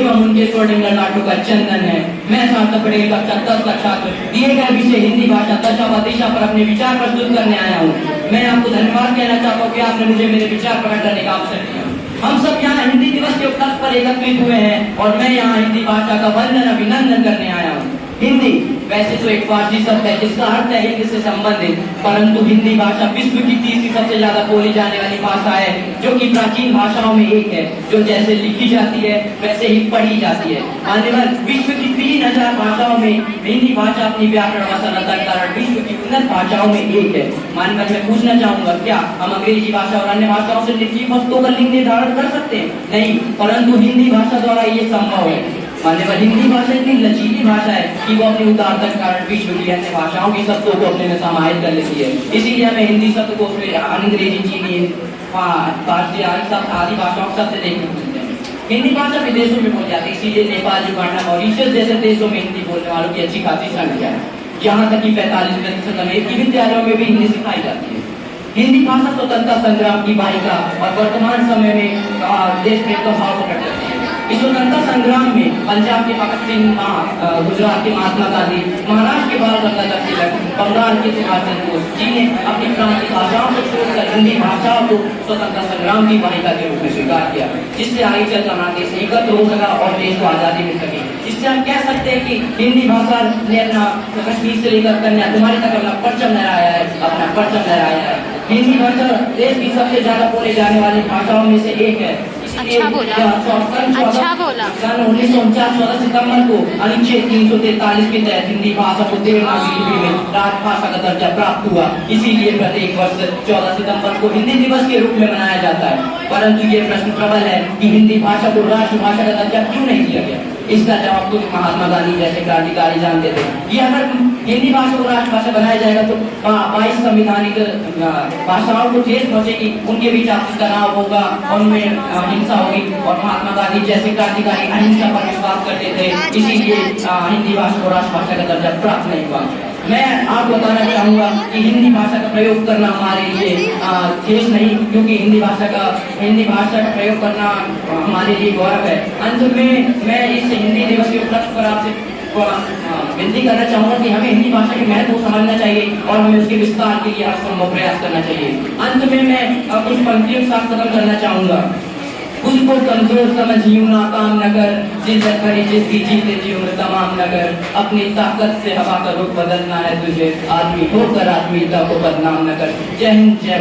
एवं उनके स्वर्णिम नाटों का चंदन है। मैं सार्थक पटेल कक्षा 10 का छात्र दिए गए विषय हिंदी भाषा दशा व दिशा पर अपने विचार प्रस्तुत करने आया हूँ। मैं आपको धन्यवाद कहना चाहता हूँ कि आपने मुझे मेरे विचार प्रकट करने का अवसर दिया। हम सब यहाँ हिंदी दिवस के उपलक्ष्य पर एकत्रित हुए हैं और मैं यहाँ हिंदी भाषा का वंदन अभिनंदन करने आया हूँ। हिंदी वैसे तो एक फारसी शब्द है जिसका अर्थ है हिंदी से संबंधित, परंतु हिंदी भाषा विश्व की तीसरी सबसे ज्यादा बोली जाने वाली भाषा है, जो कि प्राचीन भाषाओं में एक है, जो जैसे लिखी जाती है वैसे ही पढ़ी जाती है। मान्यवर विश्व की 3000 भाषाओं में हिंदी भाषा अपनी व्याकरण व सरलता के कारण विश्व की उन्नत भाषाओं में एक है। मान्यवर मैं पूछना चाहूंगा, क्या हम अंग्रेजी भाषा और अन्य भाषाओं से निर्जीव वस्तुओं का लिंग निर्धारण कर सकते हैं? नहीं, परंतु हिंदी भाषा द्वारा ये संभव है। मान्यवर हिंदी भाषा इतनी लचीली भाषा है कि वो अपनी उदारता के कारण विश्व की अन्य भाषाओं की शब्दों को अपने में समाहित कर लेती है। इसीलिए हमें हिंदी शब्द को अंग्रेजी, चीनी, फारसी आदि भाषाओं शब्द देखने को मिलते हैं। हिंदी भाषा विदेशों में बोली जाती है, इसीलिए नेपाल, युगांडा, मॉरिशस जैसे देशों में हिंदी बोलने वालों की अच्छी खासी संख्या है। यहाँ तक कि 45% अमेरिकी विद्यालयों में भी हिंदी सिखाई जाती है। हिंदी भाषा स्वतंत्रता संग्राम की वाहिका और वर्तमान समय में देश प्रेम का भाव प्रकट करती है। इस स्वतंत्रता संग्राम में पंजाब के भगत सिंह, गुजरात के महात्मा गांधी, महाराष्ट्र के बाल गंगाधर तिलक, बंगाल के सुभाष चंद्र बोस जी ने अपनी प्रांतीय भाषाओं को छोड़कर हिंदी भाषाओं को स्वतंत्रता संग्राम की वाहिका के रूप में स्वीकार किया, जिससे आगे चलकर हमारा देश एकत्र हो सका और देश को आजादी मिल सके। इससे हम कह सकते हैं कि हिंदी भाषा ने अपना कश्मीर से लेकर कन्याकुमारी तक अपना परचम लहराया है। हिंदी भाषा देश की सबसे ज्यादा बोले जाने वाली भाषाओं में से एक है। अच्छा बोला। सन 1949 14 सितंबर को अनुच्छेद 343 के तहत हिंदी भाषा को देवनागरी लिपि में राजभाषा का दर्जा प्राप्त हुआ। इसीलिए प्रत्येक वर्ष 14 सितंबर को हिंदी दिवस के रूप में मनाया जाता है। परंतु ये प्रश्न प्रबल है कि हिंदी भाषा को राष्ट्रभाषा का दर्जा क्यों नहीं दिया गया? इसका जवाब तो महात्मा गांधी जैसे क्रांतिकारी जानते थे। ये अगर हिंदी भाषा को राष्ट्रभाषा बनाया जाएगा तो 22 संविधानिक भाषाओं को ठेस पहुंचेगी, उनके बीच आपसी तनाव होगा, उनमें हिंसा होगी। और महात्मा गांधी जैसे क्रांतिकारी अहिंसा पर विश्वास करते थे, इसीलिए हिंदी भाषा को राष्ट्रभाषा का दर्जा प्राप्त नहीं हुआ। मैं आपको बताना चाहूंगा कि हिंदी भाषा का प्रयोग करना हमारे लिए ठेस नहीं, क्योंकि हिंदी भाषा का प्रयोग करना हमारे लिए गौरव है। अंत में मैं इस हिंदी दिवस के उपलक्ष्य पर आपसे विनती करना चाहूंगा कि हमें हिंदी भाषा के महत्व को समझना चाहिए और हमें उसके विस्तार के लिए हर संभव प्रयास करना चाहिए। अंत में मैं कुछ पंक्तियों के साथ खत्म करना चाहूंगा। उसको कमजोर समझ यूं नाकाम न कर, जिद्दत भरी जिंदगी जीते जी उम्र तमाम न कर। अपनी ताकत से हवा का रुख बदलना है तुझे, आदमी होकर आत्मीयता को बदनाम न कर। जय हिंद, जय